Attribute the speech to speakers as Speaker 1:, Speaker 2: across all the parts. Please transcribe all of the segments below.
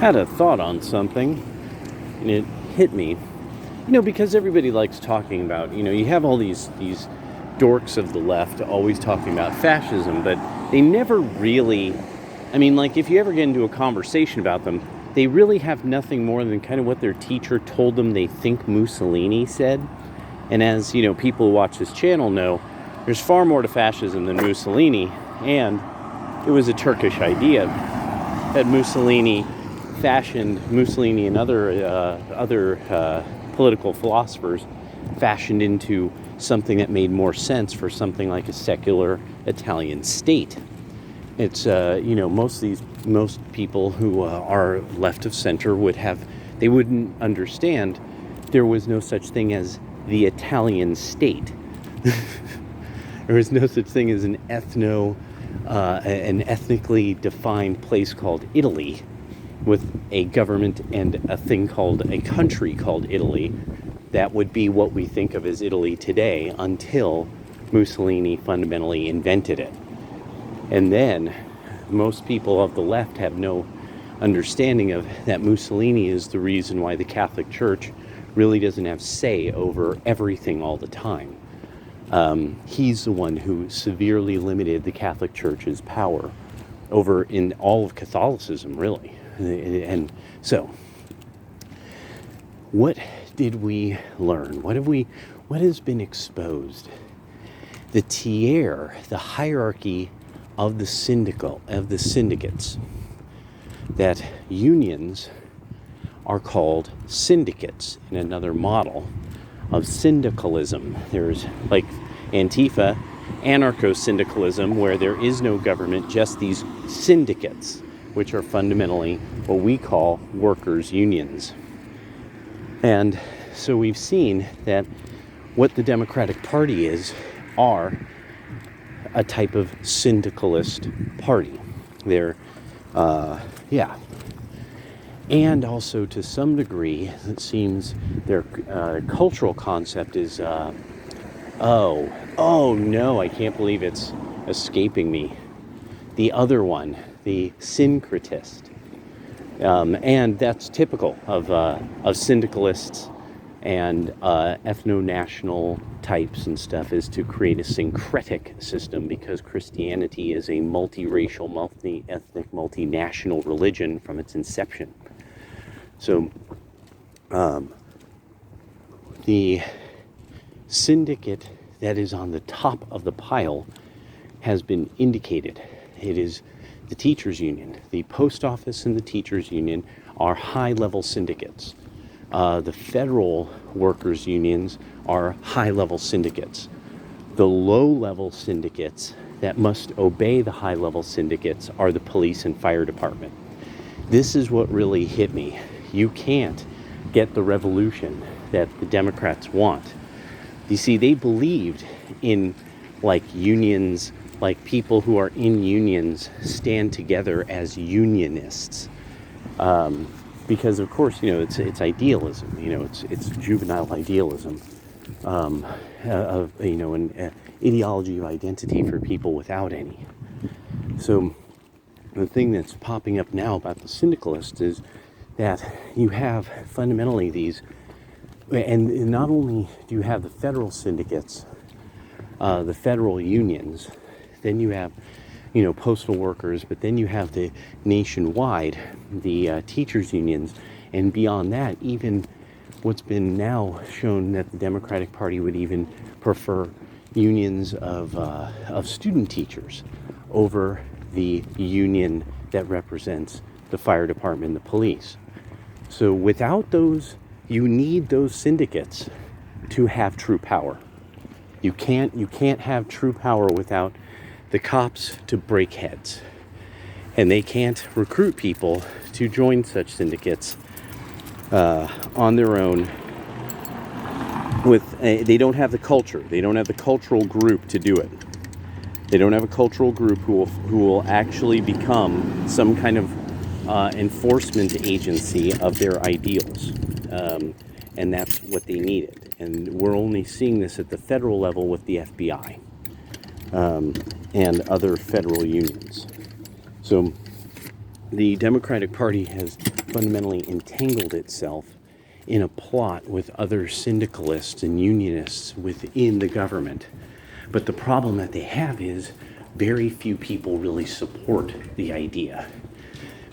Speaker 1: had a thought on something, and it hit me. Because everybody likes talking about, you have all these dorks of the left always talking about fascism, but they never really, if you ever get into a conversation about them, they really have nothing more than kind of what their teacher told them they think Mussolini said. And as, people who watch this channel know, there's far more to fascism than Mussolini, and it was a Turkish idea that Mussolini and other political philosophers fashioned into something that made more sense for something like a secular Italian state. It's most people who are left of center they wouldn't understand there was no such thing as the Italian state. There was no such thing as an ethnically defined place called Italy, with a government and a country called Italy that would be what we think of as Italy today, until Mussolini fundamentally invented it. And then most people of the left have no understanding of that Mussolini is the reason why the Catholic Church really doesn't have say over everything all the time. He's the one who severely limited the Catholic Church's power over in all of Catholicism, really. And so, what did we learn? What has been exposed? The tiers, the hierarchy of the syndicates. That unions are called syndicates in another model of syndicalism. There's like Antifa, anarcho-syndicalism, where there is no government, just these syndicates, which are fundamentally what we call workers' unions. And so we've seen that what the Democratic Party are a type of syndicalist party. They're, And also, to some degree, it seems their cultural concept is, oh no, I can't believe it's escaping me. The other one, the syncretist. And that's typical of syndicalists and ethno-national types and stuff, is to create a syncretic system, because Christianity is a multiracial, multi-ethnic, multinational religion from its inception. So the syndicate that is on the top of the pile has been indicated. It is the teachers' union. The post office and the teachers' union are high-level syndicates. The federal workers' unions are high-level syndicates. The low-level syndicates that must obey the high-level syndicates are the police and fire department. This is what really hit me. You can't get the revolution that the Democrats want. You see, they believed in unions, people who are in unions stand together as unionists. Because of course, it's idealism, it's juvenile idealism, an ideology of identity for people without any. So the thing that's popping up now about the syndicalists is that you have fundamentally these, and not only do you have the federal syndicates, the federal unions, then you have, postal workers, but then you have the nationwide, the teachers unions, and beyond that, even what's been now shown that the Democratic Party would even prefer unions of student teachers over the union that represents the fire department and the police. So without those, you need those syndicates to have true power. You can't have true power without the cops to break heads. And they can't recruit people to join such syndicates on their own. They don't have the culture. They don't have the cultural group to do it. They don't have a cultural group who will actually become some kind of enforcement agency of their ideals. And that's what they needed. And we're only seeing this at the federal level with the FBI and other federal unions. So the Democratic Party has fundamentally entangled itself in a plot with other syndicalists and unionists within the government. But the problem that they have is very few people really support the idea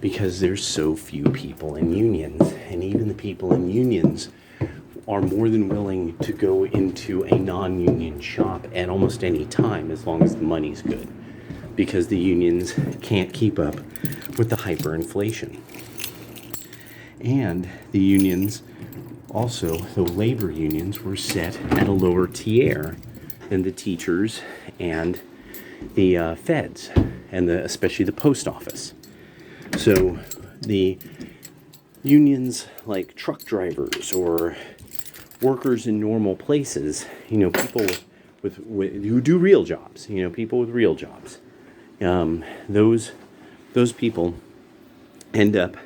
Speaker 1: because there's so few people in unions, and even the people in unions are more than willing to go into a non-union shop at almost any time as long as the money's good, because the unions can't keep up with the hyperinflation. And the unions also, the labor unions, were set at a lower tier than the teachers and the feds, and especially the post office. So the unions like truck drivers or workers in normal places, people with who do real jobs, people with real jobs, those people end up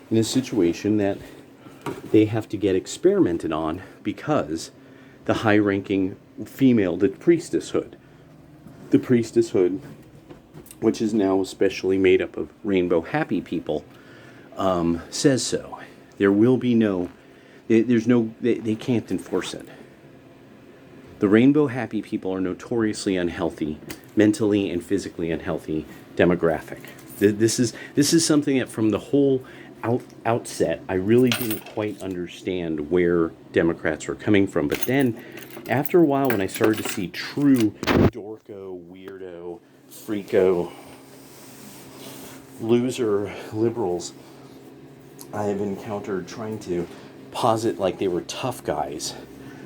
Speaker 1: in a situation that they have to get experimented on because the high-ranking female, the priestesshood, which is now especially made up of rainbow happy people, says so. There will be they can't enforce it. The rainbow happy people are notoriously unhealthy, mentally and physically unhealthy demographic. This is something that from the whole outset, I really didn't quite understand where Democrats were coming from. But then, after a while, when I started to see true dorko, weirdo, freako, loser liberals I have encountered trying to posit like they were tough guys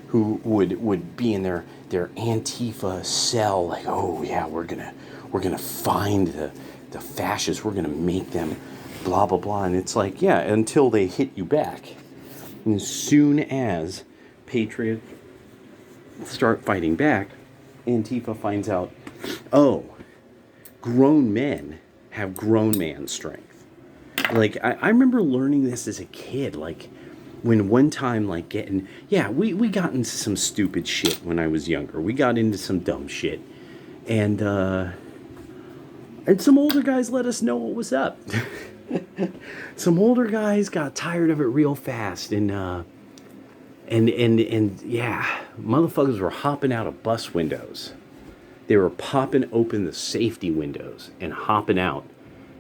Speaker 1: who would be in their Antifa cell, like, oh yeah, we're gonna find the fascists, we're gonna make them blah blah blah, and it's like, yeah, until they hit you back. And as soon as patriots start fighting back, Antifa finds out, oh, grown men have grown man strength. Like, I remember learning this as a kid, like, when one time, like, we got into some stupid shit when I was younger. We got into some dumb shit. And some older guys let us know what was up. Some older guys got tired of it real fast, and yeah, motherfuckers were hopping out of bus windows. They were popping open the safety windows and hopping out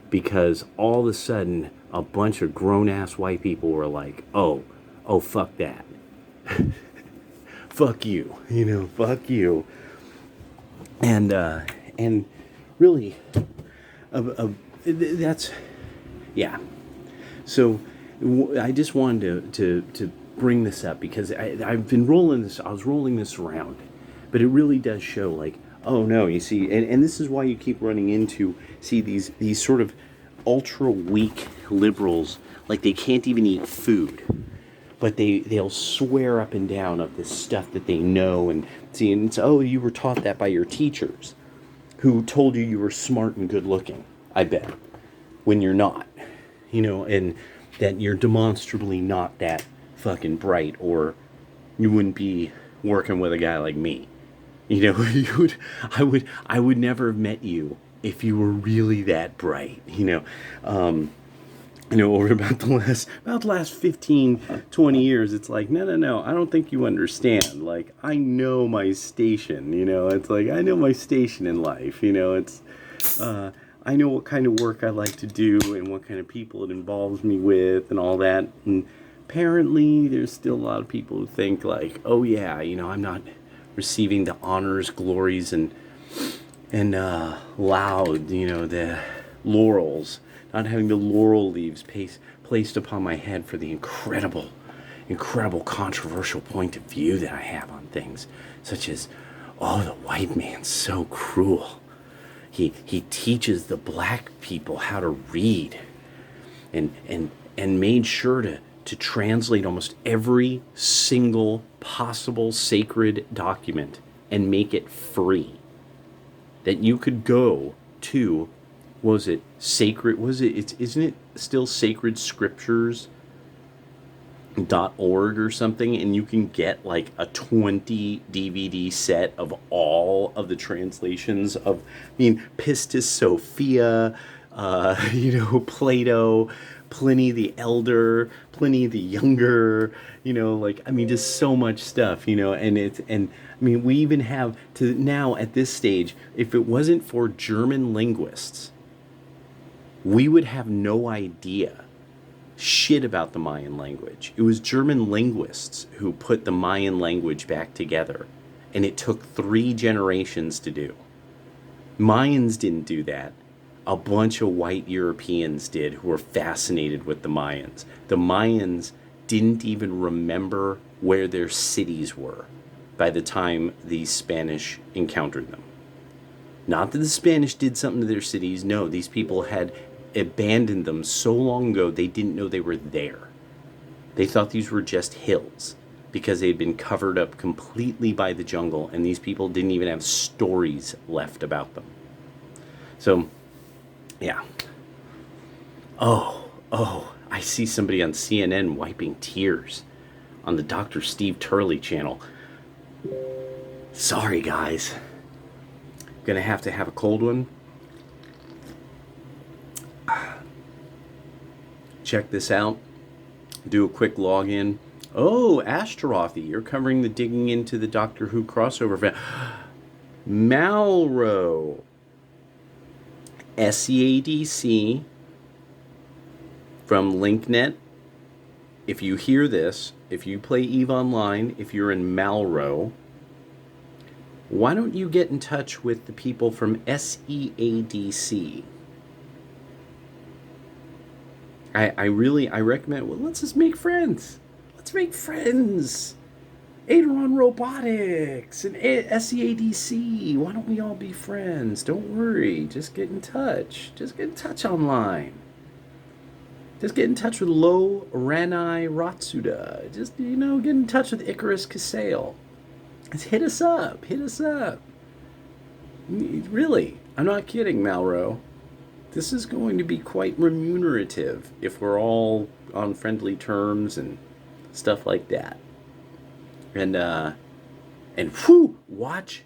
Speaker 1: because all of a sudden a bunch of grown-ass white people were like, oh, fuck that. Fuck you, fuck you. And really, that's, yeah. So I just wanted to bring this up because I was rolling this around, but it really does show, like, oh no, you see, and this is why you keep running into, these sort of ultra weak liberals, like they can't even eat food, but they'll swear up and down of this stuff that they know, and see, and it's, oh, you were taught that by your teachers who told you were smart and good looking, I bet, when you're not, and that you're demonstrably not that fucking bright, or you wouldn't be working with a guy like me. I would never have met you if you were really that bright, over about the last 15, 20 years, it's like, no, I don't think you understand. Like, I know my station, it's like, I know my station in life, it's, I know what kind of work I like to do and what kind of people it involves me with and all that. And apparently there's still a lot of people who think like, oh yeah, I'm not receiving the honors, glories, and loud, the laurels, not having the laurel leaves placed upon my head for the incredible controversial point of view that I have on things, such as, oh, the white man's so cruel. He teaches the black people how to read, and made sure to translate almost every single possible sacred document and make it free. That you could go to, isn't it still sacredscriptures.org or something, and you can get like a 20 DVD set of all of the translations of, Pistis Sophia, Plato, Pliny the Elder, Pliny the Younger, I mean, just so much stuff, and I mean, we even have to now at this stage, if it wasn't for German linguists, we would have no idea shit about the Mayan language. It was German linguists who put the Mayan language back together, and it took 3 generations to do. Mayans didn't do that. A bunch of white Europeans did who were fascinated with the Mayans. The Mayans didn't even remember where their cities were by the time the Spanish encountered them. Not that the Spanish did something to their cities. No, these people had abandoned them so long ago they didn't know they were there. They thought these were just hills because they'd been covered up completely by the jungle, and these people didn't even have stories left about them. So, yeah. Oh, I see somebody on CNN wiping tears on the Dr. Steve Turley channel. Sorry, guys. Gonna have to have a cold one. Check this out. Do a quick login. Oh, Ashtarothy, you're covering the digging into the Doctor Who crossover fan. Malro. SEADC from LinkNet. If you hear this, if you play EVE Online, if you're in Malro, why don't you get in touch with the people from SEADC? I recommend, well, let's just make friends. Let's make friends. Aderon Robotics and SEADC. Why don't we all be friends? Don't worry. Just get in touch. Just get in touch online. Just get in touch with Lo Ranai Ratsuda. Just, get in touch with Icarus Kasale. Just hit us up. Hit us up. Really. I'm not kidding, Malro. This is going to be quite remunerative if we're all on friendly terms and stuff like that. And whew, watch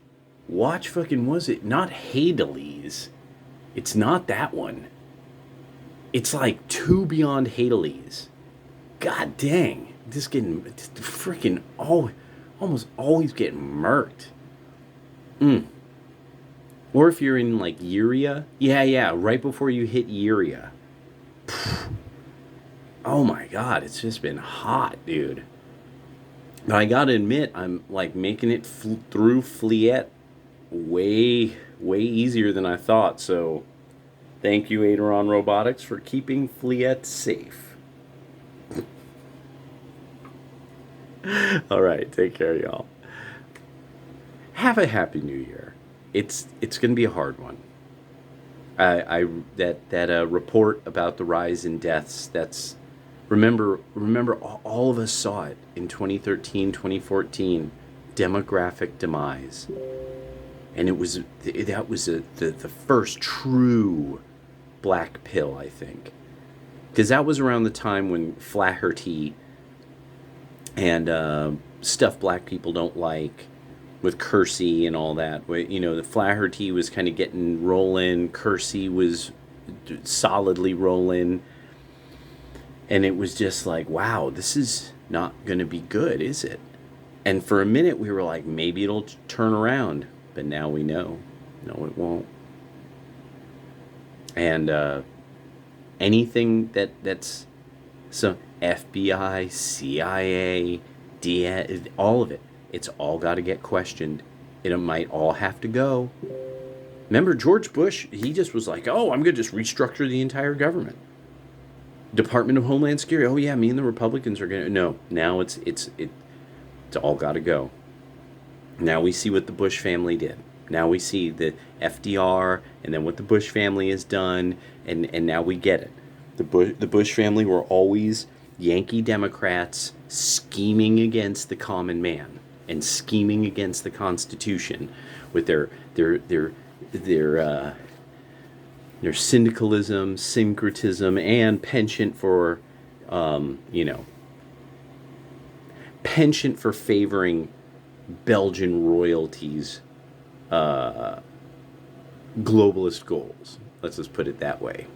Speaker 1: fucking, was it not Hades? It's not that one. It's like 2 beyond Hades. God dang. Just freaking almost always getting murked. Or if you're in like Uria. Yeah, right before you hit Uria. Oh my god, it's just been hot, dude. But I gotta admit, I'm like making it through Fleet way easier than I thought. So thank you, Aderon Robotics, for keeping Fleet safe. All right, take care, y'all. Have a happy new year. It's gonna be a hard one. That report about the rise in deaths. Remember, all of us saw it in 2013, 2014, demographic demise. And that was the first true black pill, I think. Because that was around the time when Flaherty and stuff black people don't like, with Kersey and all that. The Flaherty was kind of getting rolling, Kersey was solidly rolling. And it was just like, wow, this is not going to be good, is it? And for a minute, we were like, maybe it'll turn around. But now we know. No, it won't. And anything that's some FBI, CIA, all of it, it's all got to get questioned. It might all have to go. Remember, George Bush, he just was like, oh, I'm going to just restructure the entire government. Department of Homeland Security. Oh yeah, me and the Republicans are gonna. No, now it's all got to go. Now we see what the Bush family did. Now we see the FDR, and then what the Bush family has done, and now we get it. The Bush family were always Yankee Democrats scheming against the common man and scheming against the Constitution with their syndicalism, syncretism, and penchant for, penchant for favoring Belgian royalties' globalist goals. Let's just put it that way.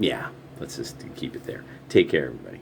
Speaker 1: Yeah, let's just keep it there. Take care, everybody.